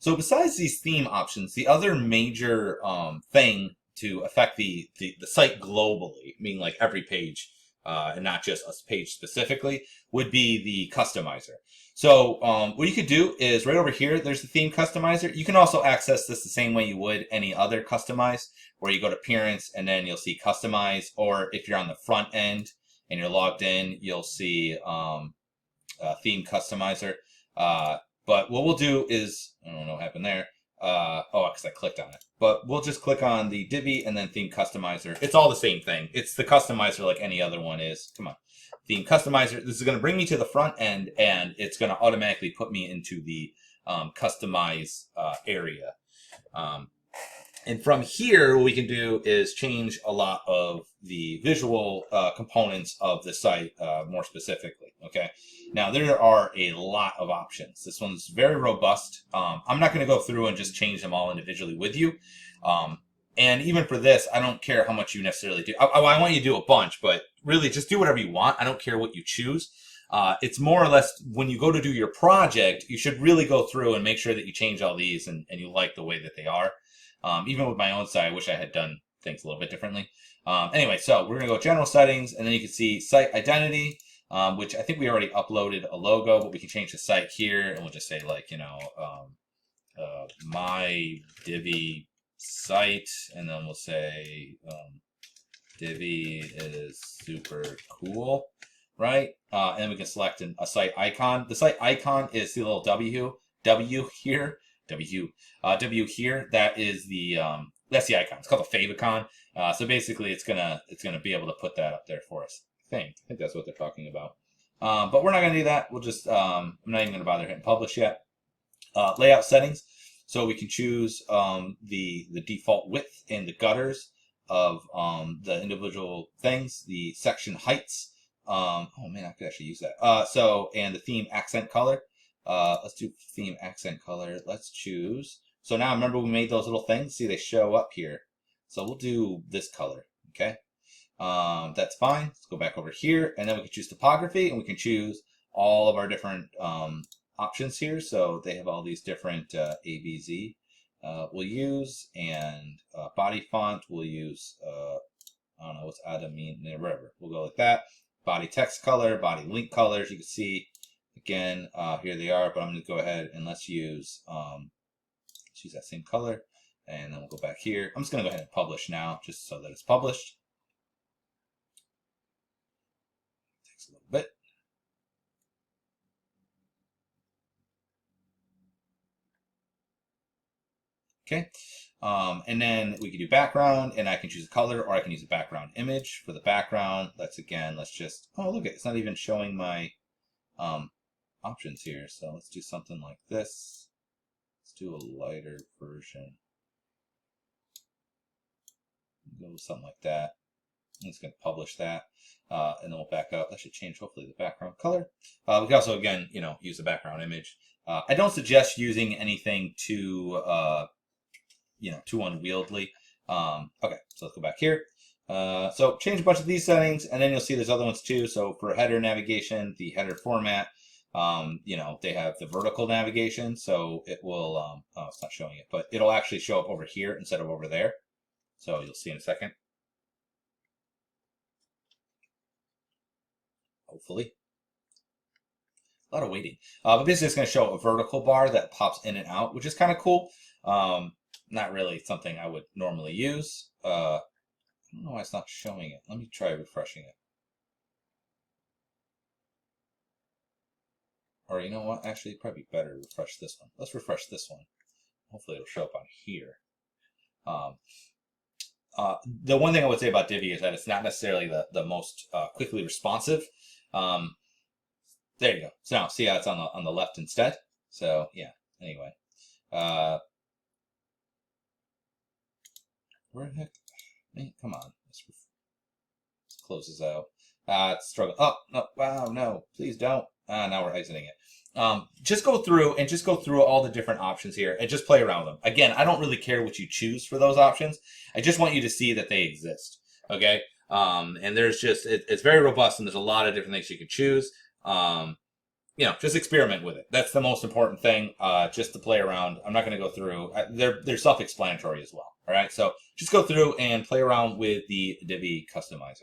So besides these theme options, the other major thing to affect the site globally, meaning like every page, and not just a page specifically, would be the customizer. So what you could do is right over here, there's the theme customizer. You can also access this the same way you would any other customize, where you go to appearance and then you'll see customize, or if you're on the front end and you're logged in, you'll see theme customizer. But what we'll do is, I don't know what happened there. Oh, because I clicked on it. But we'll just click on the Divi and then theme customizer. It's all the same thing. It's the customizer like any other one is. Come on. Theme customizer. This is going to bring me to the front end, and it's going to automatically put me into the customize area. And from here, what we can do is change a lot of the visual components of the site more specifically. Okay. Now, there are a lot of options. This one's very robust. I'm not going to go through and just change them all individually with you. And even for this, I don't care how much you necessarily do. I want you to do a bunch, but really just do whatever you want. I don't care what you choose. It's more or less when you go to do your project, you should really go through and make sure that you change all these and you like the way that they are. Even with my own site, I wish I had done things a little bit differently. Anyway, so we're going to go general settings, and then you can see site identity, which I think we already uploaded a logo, but we can change the site here, and we'll just say like, my Divi site, and then we'll say Divi is super cool, right? And then we can select a site icon. The site icon is the little W here. W here, that is the that's the icon. It's called a favicon. So basically it's gonna be able to put that up there for us. I think that's what they're talking about. But we're not gonna do that. We'll just I'm not even gonna bother hitting publish yet. Layout settings. So we can choose the default width and the gutters of the individual things, the section heights. Oh man, I could actually use that. So and the theme accent color. Let's do theme accent color. Let's choose. So now remember we made those little things. See, they show up here. So we'll do this color. Okay. That's fine. Let's go back over here, and then we can choose topography, and we can choose all of our different options here. So they have all these different ABZ we'll use, and body font we'll use. I don't know what's Ada mean, whatever. We'll go like that. Body text color, body link colors. You can see. Again, here they are, but I'm going to go ahead and let's use that same color, and then we'll go back here. I'm just going to go ahead and publish now, just so that it's published. Takes a little bit. Okay, and then we can do background, and I can choose a color, or I can use a background image for the background. Let's just, oh look, it's not even showing my options here. So let's do something like this. Let's do a lighter version. Go with something like that. I'm just going to publish that, and then we'll back up. That should change hopefully the background color. We can also again, use the background image. I don't suggest using anything too, too unwieldy. Okay, so let's go back here. So change a bunch of these settings, and then you'll see there's other ones too. So for header navigation, the header format. They have the vertical navigation, so it will, oh, it's not showing it, but it'll actually show up over here instead of over there. So you'll see in a second. Hopefully. A lot of waiting. But basically it's going to show a vertical bar that pops in and out, which is kind of cool. Not really something I would normally use. I don't know why it's not showing it. Let me try refreshing it. Or you know what? Actually, it'd probably be better to refresh this one. Let's refresh this one. Hopefully it'll show up on here. The one thing I would say about Divi is that it's not necessarily the most quickly responsive. There you go. So now see how it's on the left instead. So yeah. Anyway, where the heck? Man, come on. Let's close this out. It's struggling. Oh no! Wow, no! Please don't. Now we're exiting it. Just go through all the different options here and just play around with them. Again, I don't really care what you choose for those options. I just want you to see that they exist. Okay. And there's just, it's very robust, and there's a lot of different things you can choose. just experiment with it. That's the most important thing. Just to play around. I'm not going to go through. They're self-explanatory as well. All right, so just go through and play around with the Divi customizer.